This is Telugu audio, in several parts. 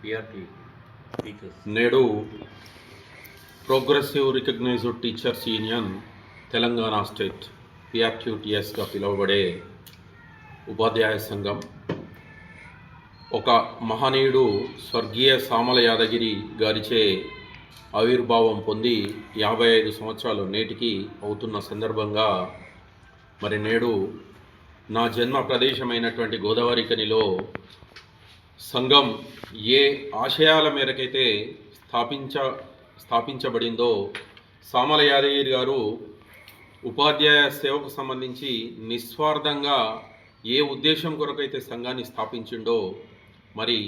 PRT teachers. నేడు progressive recognised teachers union Telangana state PRQTSగా పిలువబడే ఉపాధ్యాయ సంఘం ఒక మహనీయుడు స్వర్గీయ సామల యాదగిరి గారిచే ఆవిర్భావం పొంది 55 సంవత్సరాలు నేటికి అవుతున్న సందర్భంగా మరి నేడు నా జన్మ ప్రదేశమైనటువంటి గోదావరిఖనిలో సంఘం ఏ ఆశయాల మేరకైతే స్థాపించబడిందో సామల యాదగిరి గారు ఉపాధ్యాయ సేవకు సంబంధించి నిస్వార్థంగా ఏ ఉద్దేశం కొరకైతే సంఘాన్ని స్థాపించిండో మరి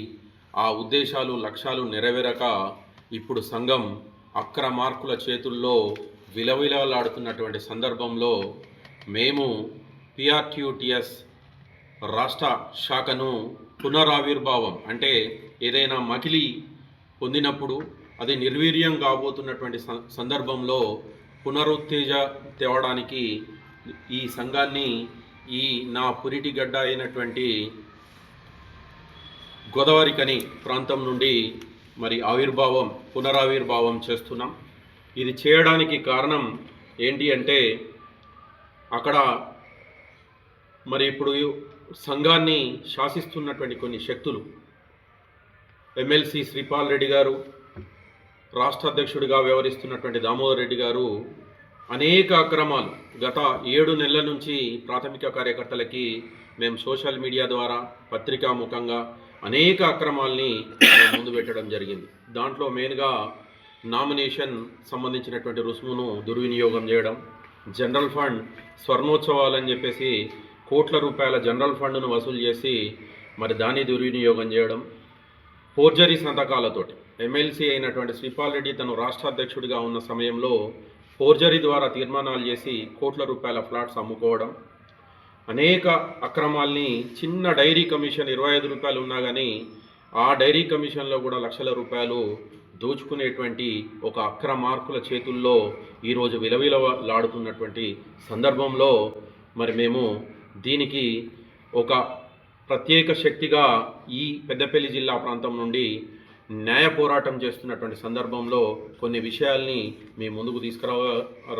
ఆ ఉద్దేశాలు లక్ష్యాలు నెరవేరక ఇప్పుడు సంఘం అక్రమార్కుల చేతుల్లో విలవిలలాడుతున్నటువంటి సందర్భంలో మేము PRQTS రాష్ట్ర శాఖను పునరావిర్భావం అంటే ఏదైనా మకిలి పొందినప్పుడు అది నిర్వీర్యం కాబోతున్నటువంటి సందర్భంలో పునరుత్తేజ తేవడానికి ఈ సంఘాన్ని ఈ నా పురిటిగడ్డ అయినటువంటి గోదావరిఖని ప్రాంతం నుండి మరి పునరావిర్భావం చేస్తున్నాం. ఇది చేయడానికి కారణం ఏంటి అంటే అక్కడ మరి ఇప్పుడు సంఘాన్ని శాసిస్తున్నటువంటి కొన్ని శక్తులు ఎమ్మెల్సీ శ్రీపాల్ రెడ్డి గారు, రాష్ట్ర అధ్యక్షుడిగా వ్యవహరిస్తున్నటువంటి దామోదర్ రెడ్డి గారు అనేక అక్రమాలు గత 7 నెలల నుంచి ప్రాథమిక కార్యకర్తలకి మేము సోషల్ మీడియా ద్వారా పత్రికాముఖంగా అనేక అక్రమాల్ని ముందు పెట్టడం జరిగింది. దాంట్లో మెయిన్గా నామినేషన్ సంబంధించినటువంటి రుసుమును దుర్వినియోగం చేయడం, జనరల్ ఫండ్ స్వర్ణోత్సవాలని చెప్పేసి కోట్ల రూపాయల జనరల్ ఫండ్ను వసూలు చేసి మరి దాన్ని దుర్వినియోగం చేయడం, ఫోర్జరీ సంతకాలతోటి ఎమ్మెల్సీ అయినటువంటి శ్రీపాల్ రెడ్డి తను రాష్ట్ర అధ్యక్షుడిగా ఉన్న సమయంలో ఫోర్జరీ ద్వారా తీర్మానాలు చేసి కోట్ల రూపాయల ఫ్లాట్స్ అమ్ముకోవడం, అనేక అక్రమాల్ని చిన్న డైరీ కమిషన్ 25 రూపాయలు ఉన్నా కానీ ఆ డైరీ కమిషన్లో కూడా లక్షల రూపాయలు దోచుకునేటువంటి ఒక అక్రమార్కుల చేతుల్లో ఈరోజు విలవిలలాడుతున్నటువంటి సందర్భంలో మరి మేము దీనికి ఒక ప్రత్యేక శక్తిగా ఈ పెద్దపల్లి జిల్లా ప్రాంతం నుండి న్యాయ పోరాటం చేస్తున్నటువంటి సందర్భంలో కొన్ని విషయాల్ని మేము ముందుకు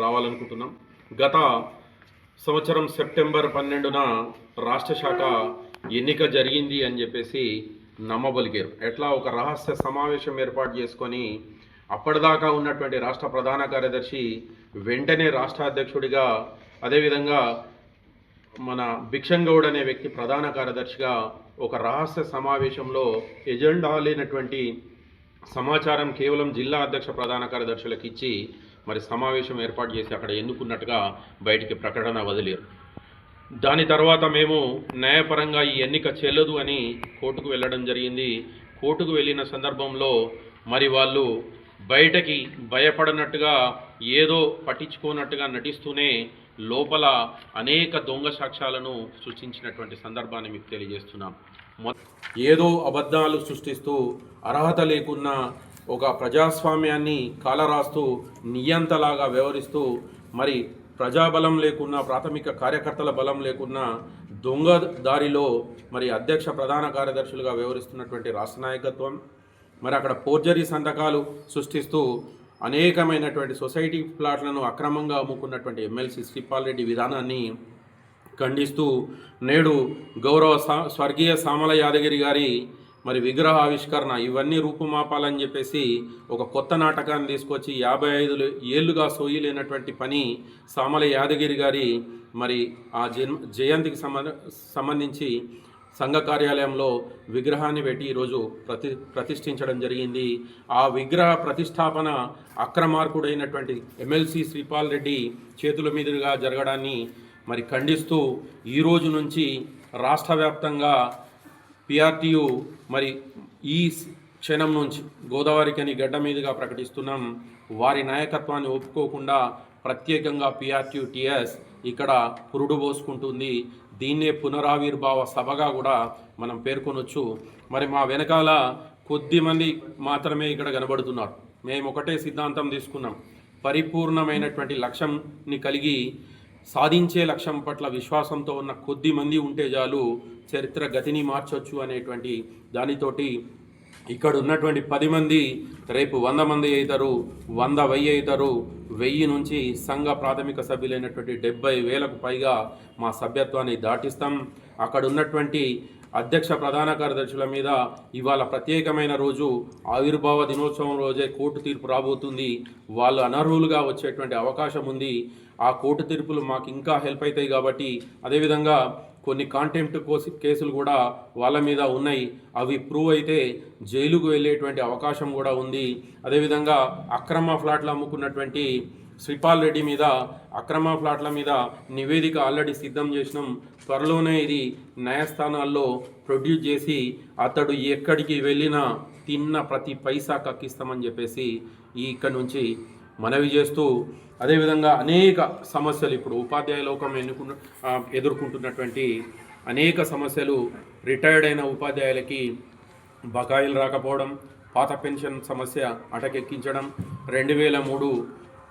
రావాలనుకుంటున్నాం. గత సంవత్సరం సెప్టెంబర్ 12న రాష్ట్ర శాఖ ఎన్నిక జరిగింది అని చెప్పేసి నమ్మబలిగారు. ఎట్లా ఒక రహస్య సమావేశం ఏర్పాటు చేసుకొని అప్పటిదాకా ఉన్నటువంటి రాష్ట్ర ప్రధాన కార్యదర్శి వెంటనే రాష్ట్ర అధ్యక్షుడిగా, అదేవిధంగా మన భిక్షన్ గౌడ్ అనే వ్యక్తి ప్రధాన కార్యదర్శిగా ఒక రహస్య సమావేశంలో ఎజెండా లేనటువంటి సమాచారం కేవలం జిల్లా అధ్యక్ష ప్రధాన కార్యదర్శులకు ఇచ్చి మరి సమావేశం ఏర్పాటు చేసి అక్కడ ఎన్నుకున్నట్టుగా బయటికి ప్రకటన వదిలేరు. దాని తర్వాత మేము న్యాయపరంగా ఈ ఎన్నిక చెల్లదు అని కోర్టుకు వెళ్ళడం జరిగింది. కోర్టుకు వెళ్ళిన సందర్భంలో మరి వాళ్ళు బయటకి భయపడనట్టుగా ఏదో పట్టించుకోనట్టుగా నటిస్తూనే లోపల అనేక దొంగ సాక్ష్యాలను సృష్టించినటువంటి సందర్భాన్ని మీకు తెలియజేస్తున్నాం. ఏదో అబద్ధాలు సృష్టిస్తూ అర్హత లేకున్న ఒక ప్రజాస్వామ్యాన్ని కాలరాస్తూ నియంతలాగా వ్యవహరిస్తూ మరి ప్రజాబలం లేకున్నా, ప్రాథమిక కార్యకర్తల బలం లేకున్నా దొంగ దారిలో మరి అధ్యక్ష ప్రధాన కార్యదర్శులుగా వ్యవహరిస్తున్నటువంటి రాష్ట్ర నాయకత్వం మరి అక్కడ ఫోర్జరీ సంతకాలు సృష్టిస్తూ అనేకమైనటువంటి సొసైటీ ప్లాట్లను అక్రమంగా అమ్ముకున్నటువంటి ఎమ్మెల్సీ శ్రీపాల్ రెడ్డి విధానాన్ని ఖండిస్తూ నేడు గౌరవ స్వర్గీయ సామల యాదగిరి గారి మరి విగ్రహ ఆవిష్కరణ ఇవన్నీ రూపుమాపాలని చెప్పేసి ఒక కొత్త నాటకాన్ని తీసుకొచ్చి 55 ఏళ్లుగా సోయలేనటువంటి పని సామల యాదగిరి గారి మరి ఆ జయంతికి సంబంధించి సంఘ కార్యాలయంలో విగ్రహాన్ని పెట్టి ఈరోజు ప్రతిష్ఠించడం జరిగింది. ఆ విగ్రహ ప్రతిష్టాపన అక్రమార్కుడైనటువంటి ఎమ్మెల్సీ శ్రీపాల్ రెడ్డి చేతుల మీదుగా జరగడాన్ని మరి ఖండిస్తూ ఈరోజు నుంచి రాష్ట్ర వ్యాప్తంగా PRTU మరి ఈ క్షణం నుంచి గోదావరిఖని గడ్డ మీదుగా ప్రకటిస్తున్నాం. వారి నాయకత్వాన్ని ఒప్పుకోకుండా ప్రత్యేకంగా PRQTS ఇక్కడ పురుడు పోసుకుంటుంది. దీన్నే పునరావిర్భావ సభగా కూడా మనం పేర్కొనొచ్చు. మరి మా వెనకాల కొద్దిమంది మాత్రమే ఇక్కడ కనబడుతున్నారు. మేము ఒకటే సిద్ధాంతం తీసుకున్నాం. పరిపూర్ణమైనటువంటి లక్ష్యంని కలిగి సాధించే లక్ష్యం పట్ల విశ్వాసంతో ఉన్న కొద్ది మంది ఉంటే చాలు చరిత్ర గతిని మార్చొచ్చు అనేటువంటి దానితోటి ఇక్కడ ఉన్నటువంటి 10 మంది రేపు 100 మంది అవుతారు, 100 1000 అవుతారు. 1000 నుంచి సంఘ ప్రాథమిక సభ్యులైనటువంటి 70,000కు పైగా మా సభ్యత్వాన్ని దాటిస్తాం. అక్కడ ఉన్నటువంటి అధ్యక్ష ప్రధాన కార్యదర్శుల మీద ఇవాళ ప్రత్యేకమైన రోజు ఆవిర్భావ దినోత్సవం రోజే కోర్టు తీర్పు రాబోతుంది. వాళ్ళు అనర్హులుగా వచ్చేటువంటి అవకాశం ఉంది. ఆ కోర్టు తీర్పులు మాకు ఇంకా హెల్ప్ అవుతాయి కాబట్టి, అదేవిధంగా కొన్ని కాంటెంప్ట్ కేసులు కూడా వాళ్ళ మీద ఉన్నాయి. అవి ప్రూవ్ అయితే జైలుకు వెళ్ళేటువంటి అవకాశం కూడా ఉంది. అదేవిధంగా అక్రమ ఫ్లాట్లు అమ్ముకున్నటువంటి శ్రీపాల్ రెడ్డి మీద అక్రమ ఫ్లాట్ల మీద నివేదిక ఆల్రెడీ సిద్ధం చేసినాం. త్వరలోనే ఇది న్యాయస్థానాల్లో ప్రొడ్యూస్ చేసి అతడు ఎక్కడికి వెళ్ళినా తిన్న ప్రతి పైసా కక్కిస్తామని చెప్పేసి ఇక్కడి నుంచి మనవి చేస్తూ, అదేవిధంగా అనేక సమస్యలు ఇప్పుడు ఉపాధ్యాయ లోకం ఎదుర్కొంటున్నటువంటి అనేక సమస్యలు, రిటైర్డ్ అయిన ఉపాధ్యాయులకి బకాయిలు రాకపోవడం, పాత పెన్షన్ సమస్య అటకెక్కించడం, 2003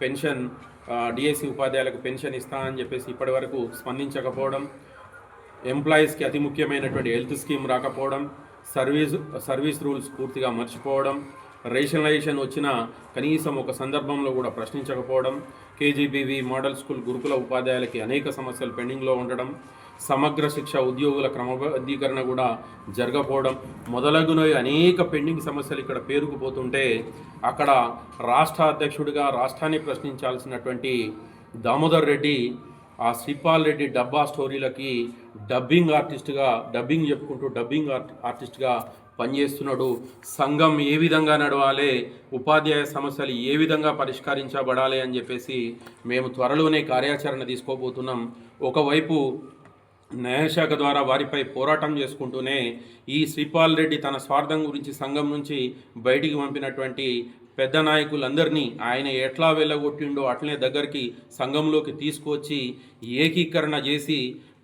పెన్షన్ డిఎస్సి ఉపాధ్యాయులకు పెన్షన్ ఇస్తానని చెప్పేసి ఇప్పటి వరకు స్పందించకపోవడం, ఎంప్లాయీస్కి అతి ముఖ్యమైనటువంటి హెల్త్ స్కీమ్ రాకపోవడం, సర్వీస్ రూల్స్ పూర్తిగా మర్చిపోవడం, రేషనలైజేషన్ వచ్చిన కనీసం ఒక సందర్భంలో కూడా ప్రశ్నించకపోవడం, కేజీబీవీ మోడల్ స్కూల్ గురుకుల ఉపాధ్యాయులకి అనేక సమస్యలు పెండింగ్లో ఉండడం, సమగ్ర శిక్ష ఉద్యోగుల క్రమబద్ధీకరణ కూడా జరగకపోవడం మొదలగునవి అనేక పెండింగ్ సమస్యలు ఇక్కడ పేరుకుపోతుంటే, అక్కడ రాష్ట్ర అధ్యక్షుడిగా రాష్ట్రాన్ని ప్రశ్నించాల్సినటువంటి దామోదర్ రెడ్డి ఆ శ్రీపాల్ రెడ్డి డబ్బా స్టోరీలకి డబ్బింగ్ ఆర్టిస్ట్గా పనిచేస్తున్నాడు. సంఘం ఏ విధంగా నడవాలి, ఉపాధ్యాయ సమస్యలు ఏ విధంగా పరిష్కరించబడాలి అని చెప్పేసి మేము త్వరలోనే కార్యాచరణ తీసుకోబోతున్నాం. ఒకవైపు న్యాయశాఖ ద్వారా వారిపై పోరాటం చేసుకుంటూనే ఈ శ్రీపాల్ రెడ్డి తన స్వార్థం గురించి సంఘం నుంచి బయటికి పంపినటువంటి పెద్ద నాయకులందరినీ ఆయన ఎట్లా వెళ్ళగొట్టిండో అట్లనే దగ్గరికి సంఘంలోకి తీసుకొచ్చి ఏకీకరణ చేసి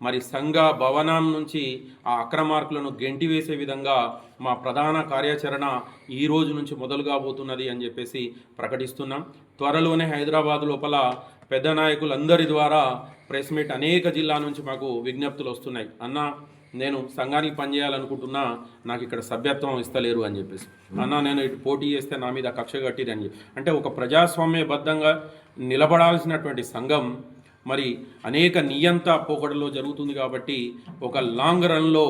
మరి సంఘ భవనం నుంచి ఆ అక్రమార్కులను గెంటివేసే విధంగా మా ప్రధాన కార్యాచరణ ఈ రోజు నుంచి మొదలు కాబోతున్నది అని చెప్పేసి ప్రకటిస్తున్నాం. త్వరలోనే హైదరాబాద్ లోపల పెద్ద నాయకులందరి ద్వారా ప్రెస్ మీట్ అనేక జిల్లా నుంచి మాకు విజ్ఞప్తులు వస్తున్నాయి. అన్న, నేను సంఘానికి పనిచేయాలనుకుంటున్నా, నాకు ఇక్కడ సభ్యత్వం ఇస్తలేరు అని చెప్పేసి. అన్న, నేను ఇటు పోటీ చేస్తే నా మీద కక్ష కట్టిరు అని చెప్పి. అంటే ఒక ప్రజాస్వామ్యబద్ధంగా నిలబడాల్సినటువంటి సంఘం మరి అనేక నియంత పోకడలో జరుగుతుంది కాబట్టి, ఒక లాంగ్ రన్లో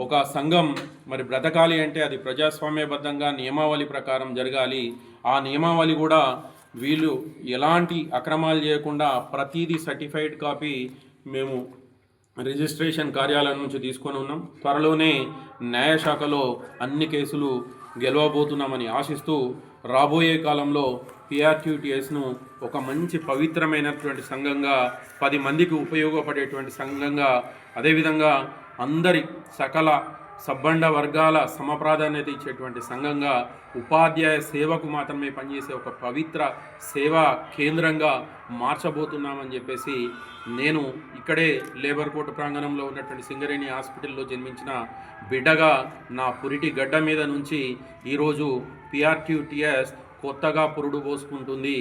ఒక సంఘం మరి బ్రతకాలి అంటే అది ప్రజాస్వామ్యబద్ధంగా నియమావళి ప్రకారం జరగాలి. ఆ నియమావళి కూడా వీళ్ళు ఎలాంటి అక్రమాలు చేయకుండా ప్రతిదీ సర్టిఫైడ్ కాపీ మేము రిజిస్ట్రేషన్ కార్యాలయం నుంచి తీసుకొని ఉన్నాం. త్వరలోనే న్యాయశాఖలో అన్ని కేసులు గెలవబోతున్నామని ఆశిస్తూ, రాబోయే కాలంలో పిఆర్టీయూటీఎస్ను ఒక మంచి పవిత్రమైనటువంటి సంఘంగా, 10 మందికి ఉపయోగపడేటువంటి సంఘంగా, అదేవిధంగా అందరి సకల సబ్బండ వర్గాల సమప్రాధాన్యత ఇచ్చేటువంటి సంఘంగా, ఉపాధ్యాయ సేవకు మాత్రమే పనిచేసే ఒక పవిత్ర సేవా కేంద్రంగా మార్చబోతున్నామని చెప్పేసి, నేను ఇక్కడే లేబర్ కోర్టు ప్రాంగణంలో ఉన్నటువంటి సింగరేణి హాస్పిటల్లో జన్మించిన బిడ్డగా నా పురిటి గడ్డ మీద నుంచి ఈరోజు పిఆర్టీయూటీఎస్ కొత్తగా పురుడు పోసుకుంటుంది.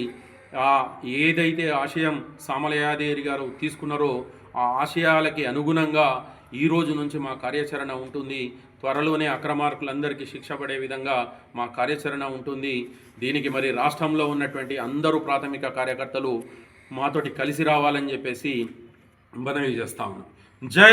ఏదైతే ఆశయం సామలయాదేరి గారు తీసుకున్నారో ఆ ఆశయాలకి అనుగుణంగా ఈ రోజు నుంచి మా కార్యాచరణ ఉంటుంది. త్వరలోనే అక్రమార్కులందరికీ శిక్ష పడే విధంగా మా కార్యాచరణ ఉంటుంది. దీనికి మరి రాష్ట్రంలో ఉన్నటువంటి అందరూ ప్రాథమిక కార్యకర్తలు మాతోటి కలిసి రావాలని చెప్పేసి మనవి చేస్తా ఉన్నాం. జై